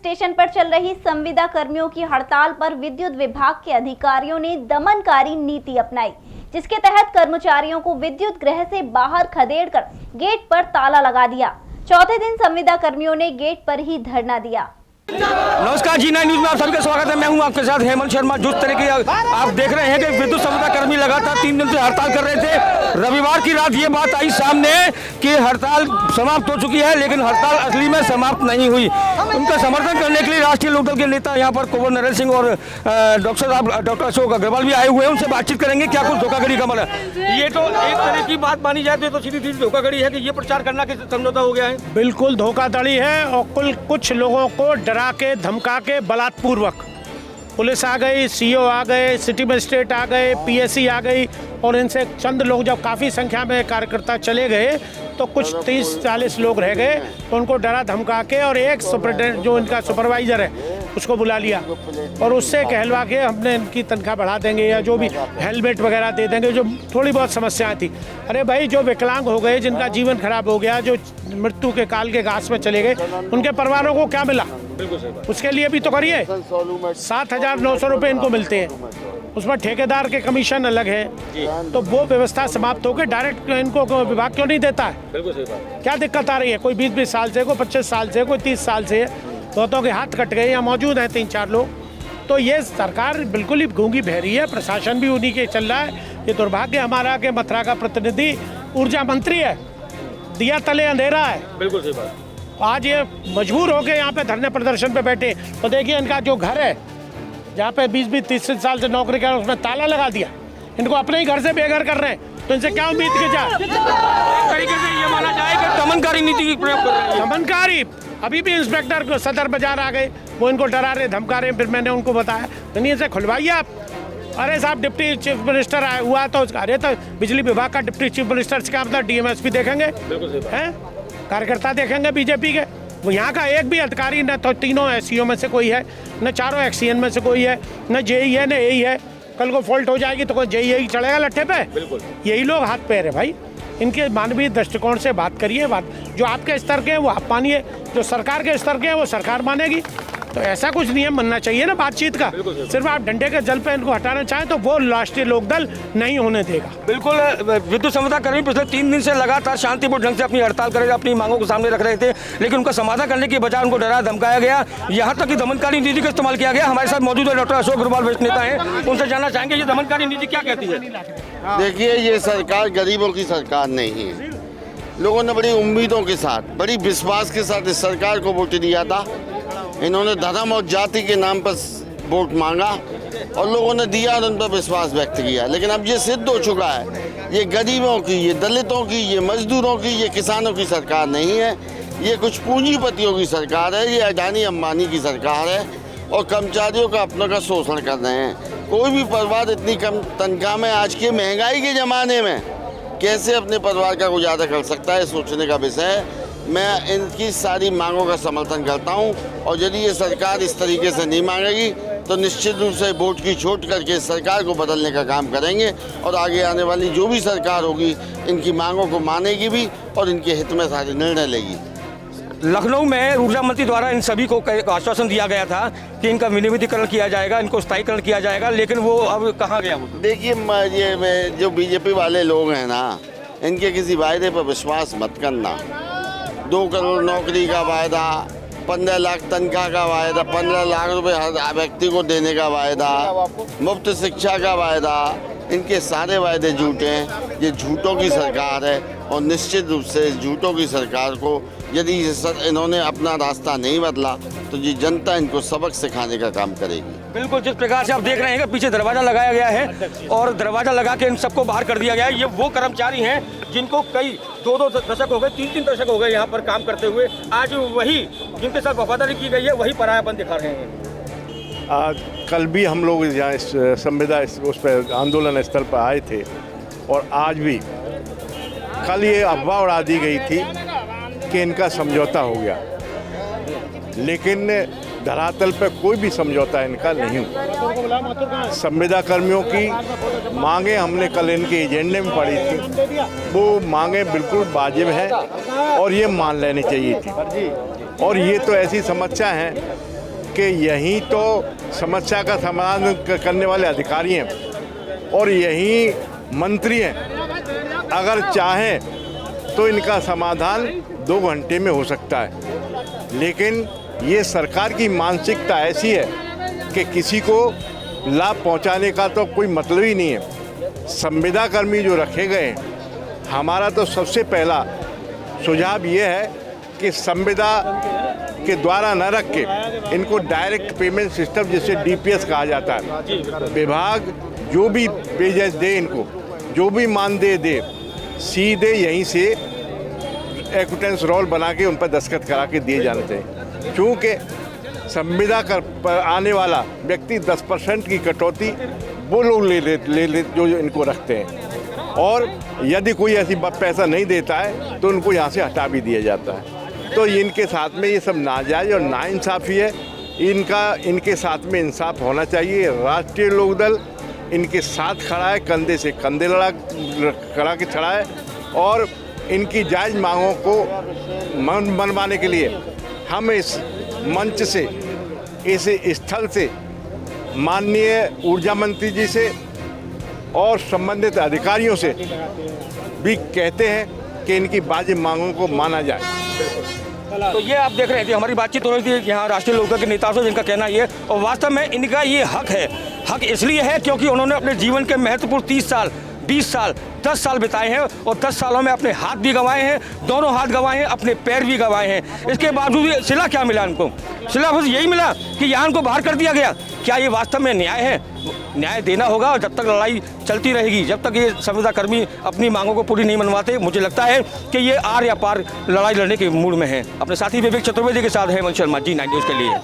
Station पर चल रही संविदा कर्मियों की हड़ताल पर विद्युत विभाग के अधिकारियों ने दमनकारी नीति अपनाई, जिसके तहत कर्मचारियों को विद्युत गृह से बाहर खदेड़कर गेट पर ताला लगा दिया। चौथे दिन संविदा कर्मियों ने गेट पर ही धरना दिया। नमस्कार, जी9 न्यूज में आप सभी का स्वागत है। मैं हूं आपके साथ हेमंत शर्मा। जिस तरह की आप देख रहे हैं कि विद्युत संविदा कर्मी लगातार 3 दिन से हड़ताल कर रहे थे। रविवार की रात ये बात आई सामने कि हड़ताल समाप्त हो चुकी है, लेकिन हड़ताल असली में समाप्त नहीं हुई। उनका समर्थन करने के लिए राष्ट्रीय लोकदल के नेता यहाँ पर कुंवर नरेंद्र सिंह और डॉक्टर अशोक अग्रवाल भी आए हुए हैं। उनसे बातचीत करेंगे क्या कुछ धोखाधड़ी का अमल है। ये तो एक तरह की बात मानी जाए तो सीधी धोखाधड़ी है कि ये प्रचार करना कि समझौता हो गया है। बिल्कुल धोखाधड़ी है और कुछ लोगों को डरा के धमका के बलात्पूर्वक पुलिस आ गई, सीओ आ गए, सिटी मजिस्ट्रेट आ गए, पीएससी आ गई और इनसे चंद लोग जब काफ़ी संख्या में कार्यकर्ता चले गए तो कुछ 30-40 लोग रह गए तो उनको डरा धमका के और एक सुपरिटेंडेंट जो इनका सुपरवाइज़र है उसको बुला लिया और उससे कहलवा के हमने इनकी तनख्वाह बढ़ा देंगे या जो भी हेलमेट वगैरह दे देंगे, जो थोड़ी बहुत समस्याएं थी। अरे भाई, जो विकलांग हो गए, जिनका जीवन खराब हो गया, जो मृत्यु के काल के घास में चले गए, उनके परिवारों को क्या मिला? उसके लिए भी तो करिए। 7,900 रुपये इनको मिलते हैं, उसमें ठेकेदार के कमीशन अलग है, तो वो व्यवस्था समाप्त होकर डायरेक्ट इनको विभाग क्यों नहीं देता है? बिल्कुल सही बात। क्या दिक्कत आ रही है? कोई 20-20 साल से, कोई 25 साल से, कोई 30 साल से, बहुतों के हाथ कट गए या मौजूद हैं 3-4 लोग। तो ये सरकार बिल्कुल ही गूंगी बहरी है, प्रशासन भी उन्हीं के चल रहा है। ये दुर्भाग्य हमारा कि मथुरा का प्रतिनिधि ऊर्जा मंत्री है, दिया तले अंधेरा है। बिल्कुल सही बात। आज ये मजबूर होकर यहाँ पे धरने प्रदर्शन पे बैठे। तो देखिए, इनका जो घर है जहाँ पे 20-30 साल से नौकरी कर, उसमें ताला लगा दिया। इनको अपने ही घर से बेघर कर रहे हैं, तो इनसे क्या उम्मीद की जाए? एक तरीके से ये माना जाए कि दमनकारी नीति की प्रयोग कर रहे हैं। दमनकारी। अभी भी इंस्पेक्टर को सदर बाजार आ गए, वो इनको डरा रहे, धमका रहे। फिर मैंने उनको बताया नहीं, इसे खुलवाइए आप। अरे साहब, डिप्टी चीफ मिनिस्टर आया हुआ तो अरे तो बिजली विभाग का डिप्टी चीफ मिनिस्टर से क्या मतलब? डीएमएसपी देखेंगे हैं, कार्यकर्ता देखेंगे बीजेपी के? वो यहाँ का एक भी अधिकारी न तो तीनों एसईओ में से कोई है, न चारों एक्सीएन में से कोई है, न जेई है, न एई है। कल को फॉल्ट हो जाएगी तो कोई जेई चढ़ेगा लट्ठे पे? बिल्कुल। यही लोग हाथ पैर है भाई। इनके मानवीय दृष्टिकोण से बात करिए। बात जो आपके स्तर के हैं वो आप मानिए, जो सरकार के स्तर के हैं वो सरकार मानेगी। तो ऐसा कुछ नियम बनना चाहिए ना बातचीत का। सिर्फ आप डंडे के जल पे इनको हटाना चाहें तो वो राष्ट्रीय लोकदल नहीं होने देगा। बिल्कुल। विद्युत संविदा कर्मी पिछले 3 दिन से लगातार शांतिपूर्ण ढंग से अपनी हड़ताल कर रहे थे, अपनी मांगों को सामने रख रहे थे, लेकिन उनका समाधान करने की बजाय उनको डरा धमकाया गया। यहाँ तक कि दमनकारी नीति का इस्तेमाल किया गया। हमारे साथ मौजूद है डॉक्टर अशोक अग्रवाल, वरिष्ठ नेता हैं। उनसे जानना चाहेंगे ये दमनकारी नीति क्या कहती है। देखिए, ये सरकार गरीबों की सरकार नहीं है। लोगों ने बड़ी उम्मीदों के साथ, बड़ी विश्वास के साथ इस सरकार को वोट दिया था। इन्होंने धर्म और जाति के नाम पर वोट मांगा और लोगों ने दिया और उन पर विश्वास व्यक्त किया। लेकिन अब ये सिद्ध हो चुका है, ये गरीबों की, ये दलितों की, ये मजदूरों की, ये किसानों की सरकार नहीं है। ये कुछ पूंजीपतियों की सरकार है, ये अडानी अंबानी की सरकार है और कर्मचारियों का अपनों का शोषण कर रहे हैं। कोई भी परिवार इतनी कम तनख्वाह में आज के महंगाई के ज़माने में कैसे अपने परिवार का गुजारा कर सकता है, सोचने का विषय है। मैं इनकी सारी मांगों का समर्थन करता हूं और यदि ये सरकार इस तरीके से नहीं मांगेगी तो निश्चित रूप से वोट की छूट करके सरकार को बदलने का काम करेंगे और आगे आने वाली जो भी सरकार होगी इनकी मांगों को मानेगी भी और इनके हित में सारे निर्णय लेगी। लखनऊ में ऊर्जा मंत्री द्वारा इन सभी को आश्वासन दिया गया था कि इनका विनियमितीकरण किया जाएगा, इनको स्थायीकरण किया जाएगा, लेकिन वो अब कहाँ गया? देखिए, ये जो बीजेपी वाले लोग हैं ना, इनके किसी वायदे पर विश्वास मत करना। 2 करोड़ नौकरी का वायदा, 15 लाख तनख्वाह का वायदा, 15 लाख रुपए हर व्यक्ति को देने का वायदा, मुफ्त शिक्षा का वायदा, इनके सारे वायदे झूठे हैं। ये झूठों की सरकार है और निश्चित रूप से इस झूठों की सरकार को यदि इन्होंने अपना रास्ता नहीं बदला तो ये जनता इनको सबक सिखाने का काम करेगी। बिल्कुल, जिस प्रकार से आप देख रहे हैं कि पीछे दरवाजा लगाया गया है और दरवाजा लगा के इन सबको बाहर कर दिया गया है। ये वो कर्मचारी हैं जिनको कई 2-2 दशक हो गए, 3-3 दशक हो गए यहाँ पर काम करते हुए। आज वही जिनके साथ वफादारी की गई है वही परायापन दिखा रहे हैं। कल भी हम लोग यहाँ इस संविदा उस पर आंदोलन स्थल पर आए थे और आज भी। कल ये अफवाह उड़ा दी गई थी कि इनका समझौता हो गया, लेकिन धरातल पर कोई भी समझौता इनका नहीं हुआ। संविदा कर्मियों की मांगे हमने कल इनके एजेंडे में पढ़ी थी, वो मांगे बिल्कुल वाजिब हैं और ये मान लेनी चाहिए थी। और ये तो ऐसी समस्या है कि यही तो समस्या का समाधान करने वाले अधिकारी हैं और यही मंत्री हैं। अगर चाहें तो इनका समाधान 2 घंटे में हो सकता है, लेकिन ये सरकार की मानसिकता ऐसी है कि किसी को लाभ पहुंचाने का तो कोई मतलब ही नहीं है। संविदा कर्मी जो रखे गए हैं, हमारा तो सबसे पहला सुझाव ये है कि संविदा के द्वारा न रख के इनको डायरेक्ट पेमेंट सिस्टम जिसे डीपीएस कहा जाता है, विभाग जो भी पेजेस दे, इनको जो भी मानदेय दे, सीधे यहीं से एक्विटेंस रोल बना के उन पर दस्तखत करा के दिए जाने चाहिए। क्योंकि संविदा कर पर आने वाला व्यक्ति 10% की कटौती वो लोग ले जो इनको रखते हैं, और यदि कोई ऐसी पैसा नहीं देता है तो उनको यहाँ से हटा भी दिया जाता है। तो इनके साथ में ये सब नाजायज और नाइंसाफ़ी है। इनके साथ में इंसाफ होना चाहिए। राष्ट्रीय लोकदल इनके साथ खड़ा है, कंधे से कंधे करा के खड़ा है, और इनकी जायज़ मांगों को मनवाने के लिए हम इस मंच से, इस स्थल से माननीय ऊर्जा मंत्री जी से और संबंधित अधिकारियों से भी कहते हैं कि इनकी वाजिब मांगों को माना जाए। तो ये आप देख रहे थे, हमारी बातचीत हो रही थी कि यहाँ राष्ट्रीय लोकदल के नेताओं से, जिनका कहना ये, और वास्तव में इनका ये हक है। हक इसलिए है क्योंकि उन्होंने अपने जीवन के महत्वपूर्ण 30 साल, 20 साल, 10 साल बिताए हैं, और 10 सालों में अपने हाथ भी गंवाए हैं, दोनों हाथ गंवाए हैं, अपने पैर भी गंवाए हैं। इसके बावजूद सिला क्या मिला इनको? सिला बस यही मिला कि यहाँ इनको बाहर कर दिया गया। क्या ये वास्तव में न्याय है? न्याय देना होगा, और जब तक लड़ाई चलती रहेगी, जब तक ये संविदा कर्मी अपनी मांगों को पूरी नहीं मनवाते, मुझे लगता है कि ये आर या पार लड़ाई लड़ने के मूड में है। अपने साथी विवेक चतुर्वेदी के साथ हेमंत शर्मा, G9 न्यूज़ के लिए।